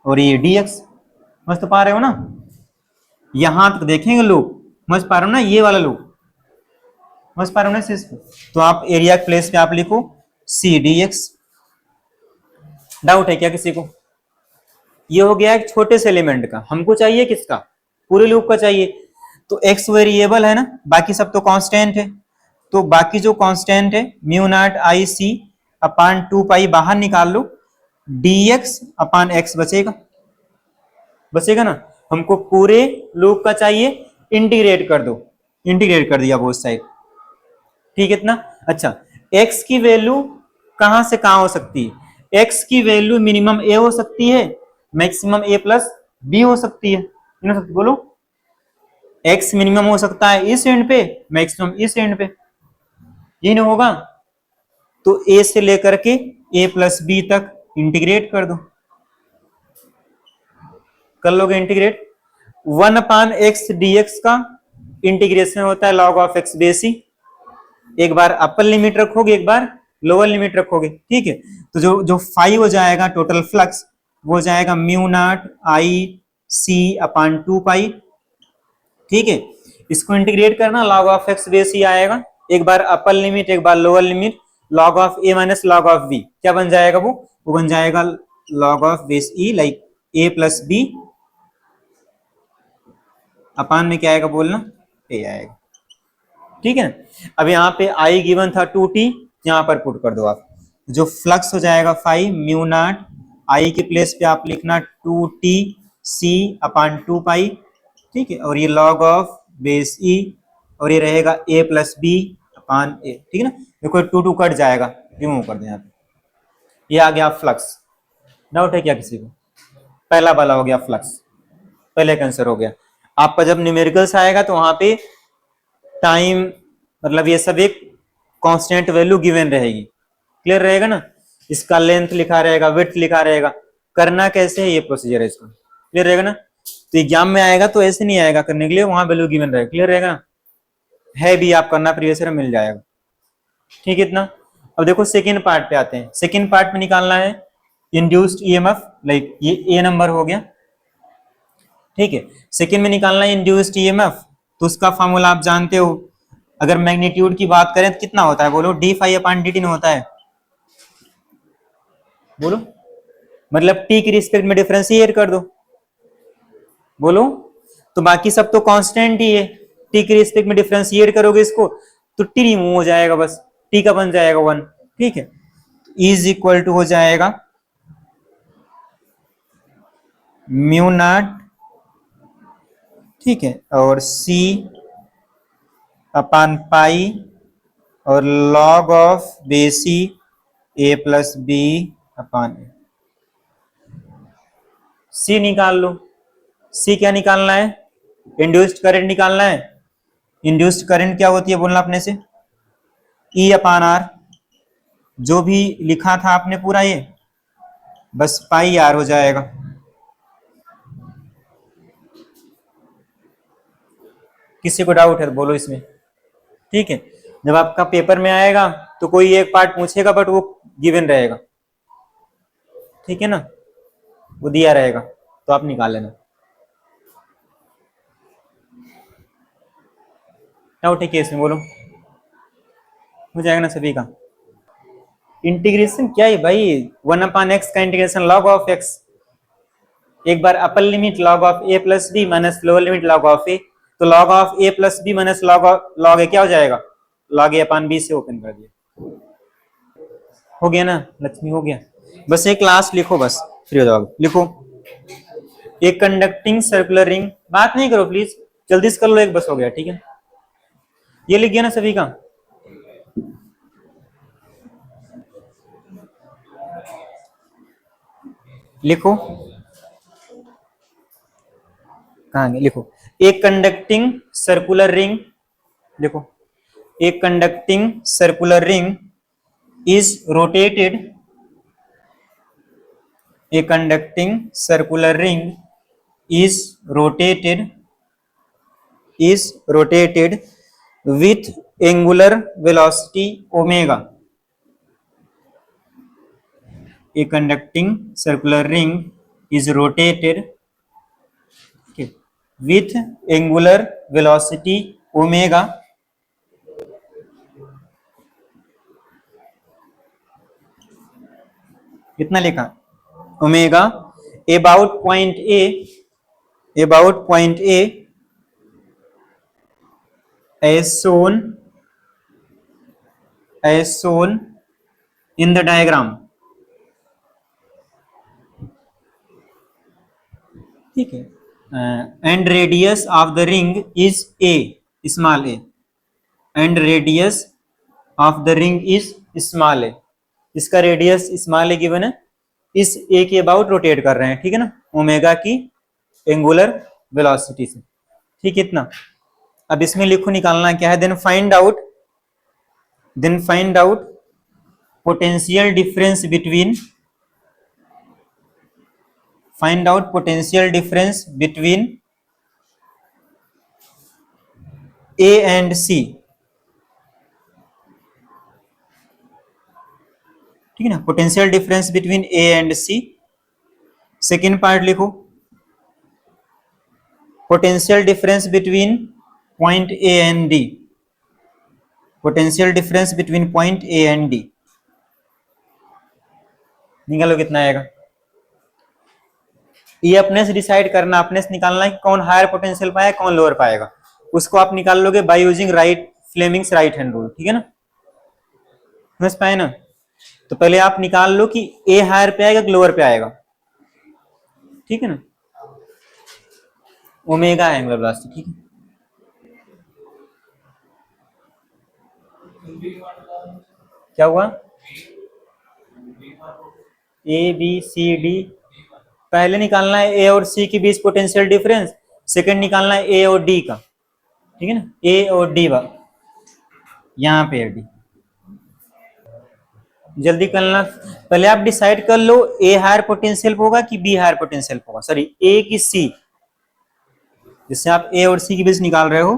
और ये dx। समझ तो पा रहे हो ना? यहां तक देखेंगे लूप, समझ पा रहे हो ना? ये वाला लूप समझ पा रहे हो ना इसको? तो आप एरिया प्लेस पे आप लिखो c dx। डाउट है क्या किसी को? ये हो गया एक छोटे से एलिमेंट का। हमको चाहिए किसका? पूरे लूप का चाहिए। तो x वेरिएबल है ना, बाकी सब तो कांस्टेंट है। तो बाकी जो कांस्टेंट है म्यू नॉट आई सी अपान 2 पाई बाहर निकाल लो, dx अपान x बचेगा ना। हमको पूरे लूप का चाहिए, इंटीग्रेट कर दो, इंटीग्रेट कर दिया बोथ साइड। ठीक है इतना। अच्छा, x की वैल्यू कहां से कहां हो सकती है? x की वैल्यू मिनिमम a हो सकती है, मैक्सिमम a प्लस b हो सकती है। बोलो, x मिनिमम हो सकता है इस एंड पे, मैक्सिमम इस एंड पे, ये नहीं होगा? तो a से लेकर के a प्लस b तक इंटीग्रेट कर दो, कर लोगे इंटीग्रेट। 1 अपान एक्स dx का इंटीग्रेशन होता है log ऑफ x बेस ही। एक बार अपर लिमिट रखोगे, एक बार लोअर लिमिट रखोगे। ठीक है, तो जो जो 5 हो जाएगा टोटल फ्लक्स, वो जाएगा म्यू नॉट आई सी अपान 2 पाई। ठीक है, इसको इंटीग्रेट करना, log ऑफ x बेस ही आएगा। एक बार अपर लिमिट, एक बार lower limit, log of a minus log of b क्या बन जाएगा? वो बन जाएगा log of base e, like a plus b upon में क्या आएगा बोलना? a आएगा। ठीक है, अब यहाँ पे i गिवन था 2t, यहाँ पर पुट कर दो आप, जो फ्लक्स हो जाएगा 5 म्यू नॉट i के प्लेस पे आप लिखना 2t c अपान 2 पाई। ठीक है, और ये log ऑफ बेस e, और ये रहेगा a plus B upon a। ठीक है ना? देखो 2 कट जाएगा, रिमूव कर दें यहाँ पे। ये आ गया फ्लक्स। डाउट है क्या किसी को? पहला वाला हो गया फ्लक्स, पहले का आंसर हो गया। आपका जब न्यूमेरिकल्स आएगा तो वहां पे टाइम, मतलब ये सब एक कांस्टेंट वैल्यू गिवन रहेगी। क्लियर रहेगा ना? इसका लेंथ लिखा रहेगा, विड्थ लिखा रहेगा, करना कैसे है ये प्रोसीजर है इसका। क्लियर रहेगा ना? तो एग्जाम में आएगा तो ऐसे नहीं आएगा करने के लिए, वहां वैल्यू गिवन रहेगा। क्लियर रहेगा ना? है भी, आप करना प्रीवियस ईयर मिल जाएगा। ठीक है इतना। अब देखो सेकेंड पार्ट पे आते हैं। सेकेंड पार्ट में निकालना है इंड्यूस्ड ईएमएफ, लाइक ये ए नंबर हो गया। ठीक है, सेकेंड में निकालना है इंड्यूस्ड ईएमएफ, तो उसका फॉर्मूला आप जानते हो। अगर मैग्नीट्यूड की बात करें तो कितना होता है बोलो? डी फाई अपान डी टी होता है, बोलो। मतलब टी की रिस्पेक्ट में डिफरेंशिएट कर दो, बोलो। तो बाकी सब तो कांस्टेंट ही है, टी के रिस्पेक्ट में डिफरेंशिएट करोगे इसको तो टी रिमूव हो जाएगा, बस टी का बन जाएगा 1। ठीक है, इज इक्वल टू हो जाएगा म्यू नॉट, ठीक है, और सी अपान पाई और लॉग ऑफ बेसी ए प्लस बी अपान ए। सी निकाल लो। सी क्या निकालना है? इंड्यूस्ड करंट निकालना है। इंड्यूस्ड करंट क्या होती है बोलना अपने से? ई अपान आर, जो भी लिखा था आपने पूरा ये बस पाई आर हो जाएगा। किसी को डाउट है बोलो इसमें? ठीक है, जब आपका पेपर में आएगा तो कोई एक पार्ट पूछेगा बट वो गिवन रहेगा, ठीक है ना, वो दिया रहेगा तो आप निकाल लेना। डाउट है केस में बोलो, हो जाएगा ना सभी का? इंटीग्रेशन क्या है भाई? 1/x का इंटीग्रेशन लॉग ऑफ x, एक बार upper limit log of a plus B minus lower limit log of a, तो log of a plus B minus log a क्या हो जाएगा? लॉग a अपान b से ओपन कर दिया, हो गया ना लक्ष्मी, हो गया। बस एक लास्ट लिखो, बस फ्री हो जाओगे, लिखो एक कंडक्टिंग सर्कुलर रिंग, बात नहीं करो प्लीज, जल्दी से कर लो, एक बस हो गया, ठीक है। ये लिख गया ना सभी का? लिखो, कहाँ गए? लिखो एक कंडक्टिंग सर्कुलर रिंग, लिखो एक conducting circular ring is rotated, a conducting circular ring is rotated with angular velocity omega. A conducting circular ring is rotated, okay, with angular velocity omega कितना लिखा? Omega about point A as shown in the diagram, ठीक है, and radius of the ring is a, small a, and radius of the ring is small a, इसका रेडियस स्मॉल ए गिवन है, इस ए के अबाउट रोटेट कर रहे हैं, ठीक है ना, ओमेगा की एंगुलर वेलोसिटी से, ठीक है इतना। अब इसमें लिखो निकालना क्या है, then find out potential difference between A and C, ठीक है ना, potential difference between A and C. Second part लिखो potential difference between point A and D, potential difference between point A and D, निकालो कितना आएगा। ये अपने से डिसाइड करना, अपने से निकालना है कि कौन हायर पोटेंशियल पाएगा कौन लोअर पाएगा, उसको आप निकाल लोगे by using Fleming's right hand rule, ठीक है ना, समझ पाए ना। तो पहले आप निकाल लो कि ए हायर पे आएगा कि लोअर पे आएगा, ठीक है ना, ओमेगा एंगुलर वेलोसिटी, ठीक है। क्या हुआ? ए बी सी डी, पहले निकालना है ए और सी के बीच पोटेंशियल डिफरेंस, सेकंड निकालना है ए और डी का, ठीक है ना, ए और डी बा यहाँ पे डी, जल्दी करना। पहले आप डिसाइड कर लो ए हायर पोटेंशियल होगा कि बी हायर पोटेंशियल होगा, सॉरी ए की सी, जिससे आप ए और सी के बीच निकाल रहे हो,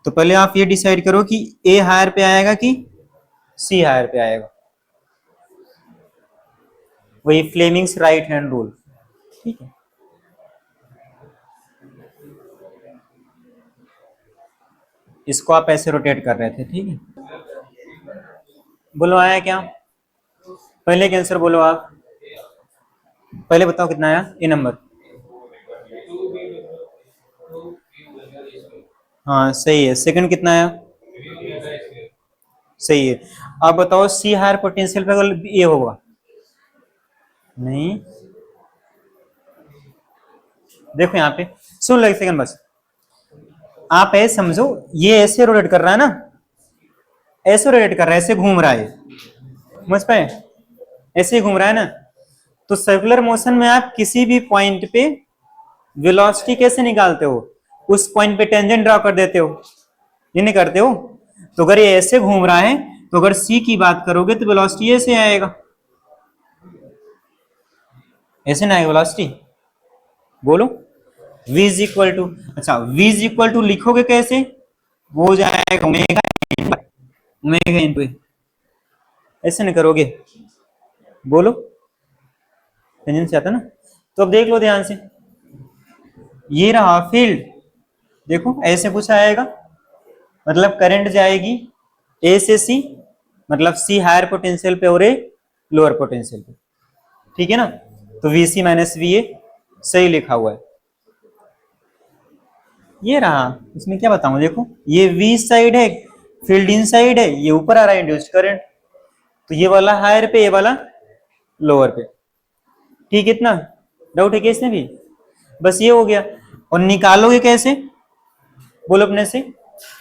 तो पहले आप ये डिसाइड करो कि ए हायर पे आएगा कि सी हायर पे आएगा, वही फ्लेमिंग्स राइट हैंड रूल, ठीक है। इसको आप ऐसे रोटेट कर रहे थे, ठीक है। बोलो आया क्या? पहले के आंसर बोलो आप, पहले बताओ कितना आया ए नंबर। हाँ सही है, सेकंड कितना आया? सही है। अब बताओ सी हायर पोटेंशियल पे अगर ये होगा, नहीं, देखो यहाँ पे, सुन लो एक सेकंड बस। आप ऐसे समझो, ये ऐसे रोटेट कर रहा है ना, ऐसे रोटेट कर रहा है, ऐसे घूम रहा है, समझ पाए? ऐसे ही घूम रहा है ना। तो सर्कुलर मोशन में आप किसी भी पॉइंट पे वेलोसिटी कैसे निकालते हो? उस पॉइंट पे टेंजेंट ड्रॉ कर देते हो, ये नहीं करते हो? तो अगर ये ऐसे घूम रहा है, तो अगर सी की बात करोगे तो वेलोसिटी ऐसे आएगा, ऐसे ना आएगा वेलोसिटी, बोलो। v इज इक्वल टू, अच्छा v इज इक्वल टू लिखोगे कैसे? वो हो जाएगा ओमेगा, ओमेगा इनटू, ऐसे नहीं करोगे, बोलो, टेंजेंट से आता ना। तो अब देख लो ध्यान से, ये रहा फील्ड, देखो ऐसे कुछ आएगा, मतलब करंट जाएगी ए से सी, मतलब सी हायर पोटेंशियल पे और ए लोअर पोटेंशियल पे, ठीक है ना। तो V C minus V A सही लिखा हुआ है। ये रहा, इसमें क्या बताऊं, देखो ये वी साइड है, फील्ड इन साइड है, ये ऊपर आ रहा है इंड्यूस्ड करंट, तो ये वाला हायर पे, ये वाला लोअर पे, ठीक है? इतना डाउट है क्या इसमें भी? बस ये हो गया। और निकालोगे कैसे, बोलो अपने से?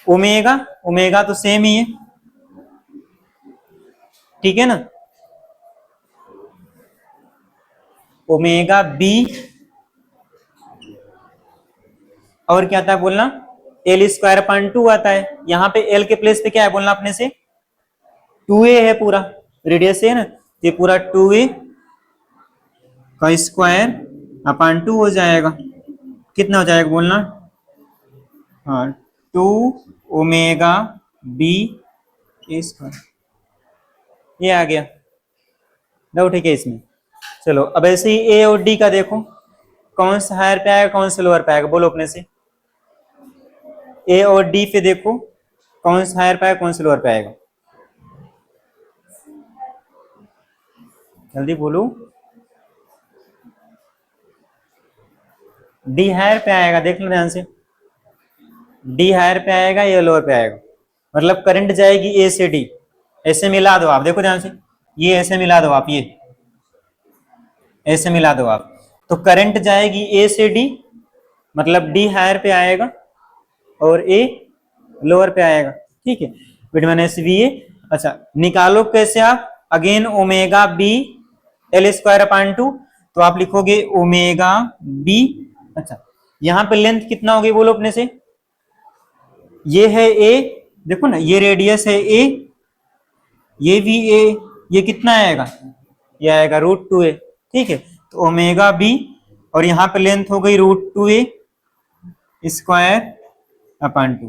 ओमेगा, ओमेगा तो सेम ही है, ठीक है ना, ओमेगा बी, और क्या आता है बोलना, एल स्क्वायर अपॉन 2 आता है। यहाँ पे एल के प्लेस पे क्या है बोलना अपने से? 2a है, पूरा रेडियस है ना, ये पूरा 2a का स्क्वायर अपॉन 2 हो जाएगा, कितना हो जाएगा बोलना? हाँ, 2 ओमेगा बी स्क्वायर, ये आ गया। डाउट है क्या इसमें? चलो अब ऐसे ही ए और डी का देखो, कौन सा हायर पे आएगा, कौन सा लोअर पे आएगा, बोलो अपने से। ए और डी पे देखो, कौन सा हायर पे आएगा, कौन सा लोअर पे आएगा, जल्दी बोलो। डी हायर पे आएगा, देख लो ध्यान से, डी हायर पे आएगा या लोअर पे आएगा, मतलब करंट जाएगी ए से डी, ऐसे मिला दो आप, देखो ध्यान से, ये ऐसे मिला दो आप, ये ऐसे मिला दो आप, तो करंट जाएगी ए से डी, मतलब डी हायर पे आएगा और ए लोअर पे आएगा, ठीक है, विद माइनस वी ए। अच्छा निकालो कैसे आप, again omega B L square upon 2, तो आप लिखोगे ओमेगा बी। अच्छा यहाँ पे लेंथ कितना होगी बोलो अपने से? ये है ए, देखो ना ये रेडियस है ए, ये भी ए, ये कितना आएगा, ये आएगा √2a, ठीक है। तो ओमेगा बी, और यहाँ पे लेंथ हो गई √2a स्क्वायर अपॉन 2,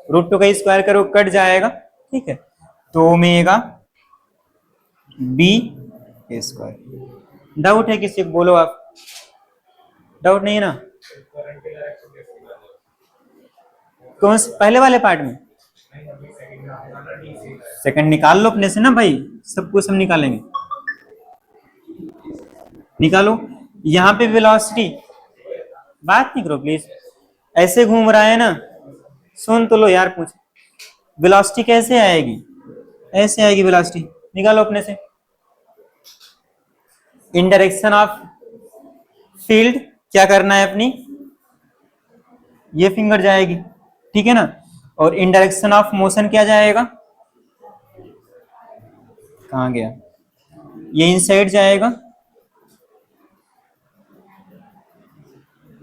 √2 का स्क्वायर करो कट जाएगा, ठीक है। तो ओमेगा बी स्क्वायर। डाउट है किसी को, बोलो आप, डाउट नहीं है ना? कौन से पहले वाले पार्ट में? सेकंड निकाल लो अपने से ना भाई, सब कुछ हम निकालेंगे, निकालो। यहाँ पे वेलोसिटी, बात नहीं करो प्लीज, ऐसे घूम रहा है ना, सुन तो लो यार, पूछ वेलोसिटी कैसे आएगी, ऐसे आएगी वेलोसिटी, निकालो अपने से। इन डायरेक्शन ऑफ फील्ड क्या करना है अपनी, ये फिंगर जाएगी, ठीक है ना, और इन डायरेक्शन ऑफ मोशन क्या जाएगा, कहाँ गया, ये इनसाइड जाएगा,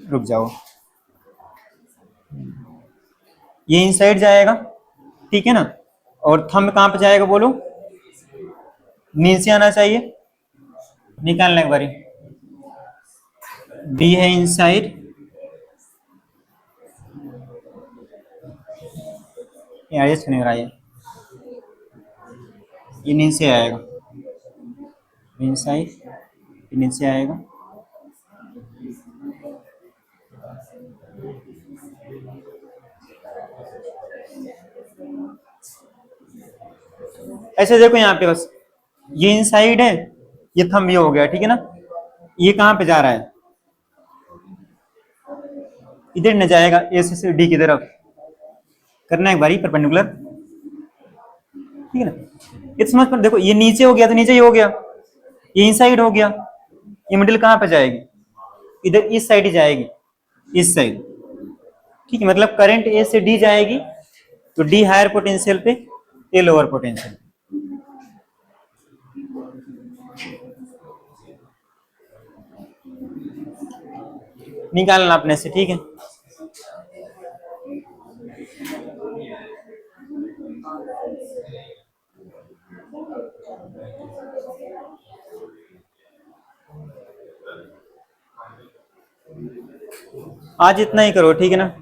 रुक जाओ, ये इनसाइड जाएगा, ठीक है ना, और थंब कहां पे जाएगा बोलो, नीचे आना चाहिए, निकालना एक बारी, बी है इनसाइड, एडजस्ट नहीं हो रहा है, ये नीचे आएगा, इनसाइड नीचे आएगा, ऐसे देखो यहाँ पे बस, ये इनसाइड है, ये थंब ये हो गया, ठीक है ना, ये कहां पे जा रहा है, इधर न जाएगा ए से डी की तरफ, करना है एक बारी परपेंडिकुलर, ठीक है ना। ये समझ पर देखो, ये नीचे हो गया तो नीचे ही हो गया, ये इनसाइड हो गया, ये मिडिल कहाँ पे जाएगी, इधर इस साइड ही जाएगी, इस साइड, ठीक है। मतलब करंट ए से डी जाएगी तो डी हायर पोटेंशियल पे, ए लोअर पोटेंशियल। निकालना अपने से, ठीक है। आज इतना ही करो, ठीक है ना।